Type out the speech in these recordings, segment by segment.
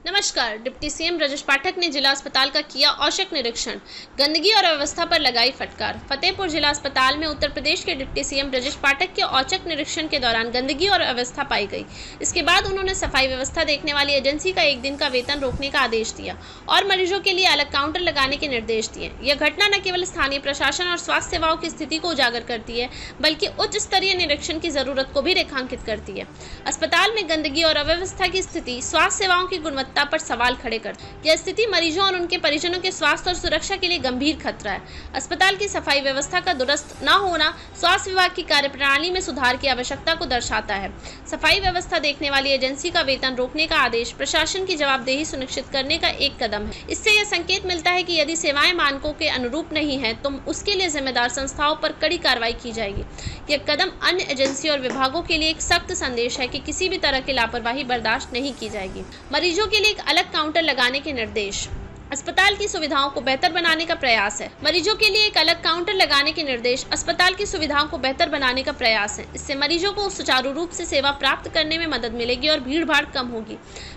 नमस्कार। Deputy CM Brajesh Pathak ने जिला अस्पताल का किया औचक निरीक्षण, गंदगी और अव्यवस्था पर लगाई फटकार। फतेहपुर जिला अस्पताल में उत्तर प्रदेश के डिप्टी सीएम ब्रजेश पाठक के औचक निरीक्षण के दौरान गंदगी और अव्यवस्था पाई गई। इसके बाद उन्होंने सफाई व्यवस्था देखने वाली एजेंसी का 1 दिन का वेतन रोकने का आदेश दिया और मरीजों के लिए अलग काउंटर लगाने के निर्देश दिए। यह घटना न केवल स्थानीय प्रशासन और स्वास्थ्य सेवाओं की स्थिति को उजागर करती है, बल्कि उच्च स्तरीय निरीक्षण की जरूरत को भी रेखांकित करती है। अस्पताल में गंदगी और अव्यवस्था की स्थिति स्वास्थ्य सेवाओं की गुणवत्ता पर सवाल खड़े कर यह स्थिति मरीजों और उनके परिजनों के स्वास्थ्य और सुरक्षा के लिए गंभीर खतरा है। अस्पताल की सफाई व्यवस्था का दुरुस्त न होना स्वास्थ्य विभाग की कार्यप्रणाली में सुधार की आवश्यकता को दर्शाता है। सफाई व्यवस्था देखने वाली एजेंसी का वेतन रोकने का आदेश प्रशासन की जवाबदेही सुनिश्चित करने का एक कदम है। इससे यह संकेत मिलता है कि यदि सेवाएं मानकों के अनुरूप नहीं है तो उसके लिए जिम्मेदार संस्थाओं पर कड़ी कार्रवाई की जाएगी। यह कदम अन्य एजेंसी और विभागों के लिए एक सख्त संदेश है कि किसी भी तरह की लापरवाही बर्दाश्त नहीं की जाएगी। मरीजों के लिए एक अलग काउंटर लगाने के निर्देश। अस्पताल की सुविधाओं को बेहतर बनाने का प्रयास है। मरीजों के लिए एक अलग काउंटर लगाने के निर्देश अस्पताल की सुविधाओं को बेहतर बनाने का प्रयास है। इससे मरीजों को सुचारू रूप से सेवा प्राप्त करने में मदद मिलेगी और भीड़ भाड़ कम होगी।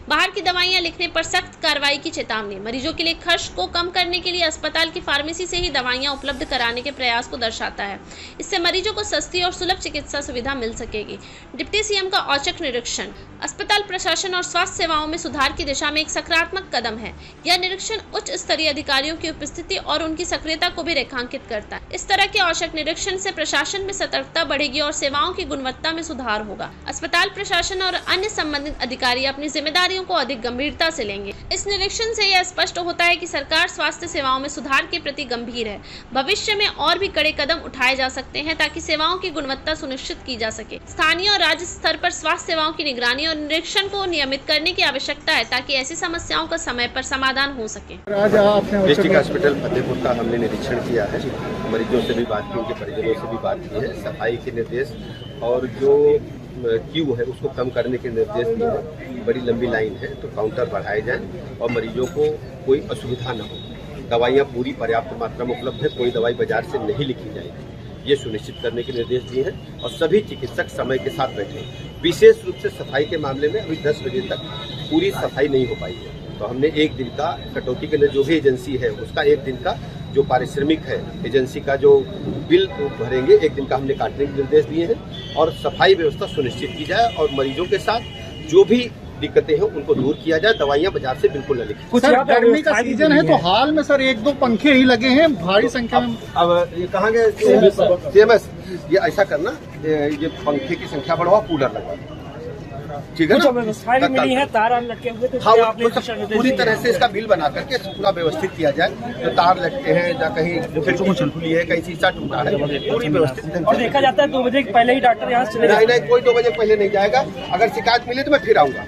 बाहर की दवाइयां लिखने पर सख्त कार्रवाई की चेतावनी। मरीजों के लिए खर्च को कम करने के लिए अस्पताल की फार्मेसी से ही दवाइयां उपलब्ध कराने के प्रयास को दर्शाता है। इससे मरीजों को सस्ती और सुलभ चिकित्सा सुविधा मिल सकेगी। डिप्टी सीएम का औचक निरीक्षण अस्पताल प्रशासन और स्वास्थ्य सेवाओं में सुधार की दिशा में एक सकारात्मक कदम है। यह निरीक्षण उच्च स्तरीय अधिकारियों की उपस्थिति और उनकी सक्रियता को भी रेखांकित करता है। इस तरह के औचक निरीक्षण से प्रशासन में सतर्कता बढ़ेगी और सेवाओं की गुणवत्ता में सुधार होगा। अस्पताल प्रशासन और अन्य संबंधित अधिकारी अपनी जिम्मेदारियों को अधिक गंभीरता से लेंगे। इस निरीक्षण से यह स्पष्ट होता है कि सरकार स्वास्थ्य सेवाओं में सुधार के प्रति गंभीर है। भविष्य में और भी कड़े कदम उठाए जा सकते हैं ताकि सेवाओं की गुणवत्ता सुनिश्चित की जा सके। स्थानीय और राज्य स्तर पर स्वास्थ्य सेवाओं की निगरानी और निरीक्षण को नियमित करने की आवश्यकता है ताकि ऐसी समस्याओं का समय पर समाधान हो सके। डिस्ट्रिक्ट हॉस्पिटल फतेहपुर का हमने निरीक्षण किया है। मरीजों से भी बात की, उनके परिजनों से भी बात की है। सफाई के निर्देश और जो क्यू है उसको कम करने के निर्देश दिए हैं। बड़ी लंबी लाइन है तो काउंटर बढ़ाए जाएं और मरीजों को कोई असुविधा न हो। दवाइयाँ पूरी पर्याप्त मात्रा में उपलब्ध है, कोई दवाई बाजार से नहीं लिखी जाएगी, ये सुनिश्चित करने के निर्देश दिए हैं। और सभी चिकित्सक समय के साथ बैठे। विशेष रूप से सफाई के मामले में अभी 10 बजे तक पूरी सफाई नहीं हो पाई है, तो हमने 1 दिन का कटौती के लिए जो भी एजेंसी है उसका 1 दिन का जो पारिश्रमिक है एजेंसी का जो बिल भरेंगे 1 दिन का हमने काटने के निर्देश दिए हैं। और सफाई व्यवस्था सुनिश्चित की जाए और मरीजों के साथ जो भी दिक्कतें हैं उनको दूर किया जाए। दवाइयां बाजार से बिल्कुल न लिखें। सर, गर्मी का सीजन है तो हाल में सर 1-2 पंखे ही लगे हैं, भारी संख्या में। अब ये कहाँ गए CMS, ये ऐसा करना, ये पंखे की संख्या बढ़ाओ, कूलर लगवा, ठीक है ना। व्यवस्थाएं भी मिली है, तार लटके हुए थे। हाँ, पूरी तरह से इसका बिल बना करके पूरा व्यवस्थित किया जाए। जो तार लटके हैं या कहीं खिड़की खुली है, कहीं शीशा टूटा है, पूरी व्यवस्थित। और देखा जाता है 2 बजे पहले ही डॉक्टर यहाँ चले नहीं, कोई 2 बजे पहले नहीं जाएगा। अगर शिकायत मिले तो मैं फिर आऊंगा।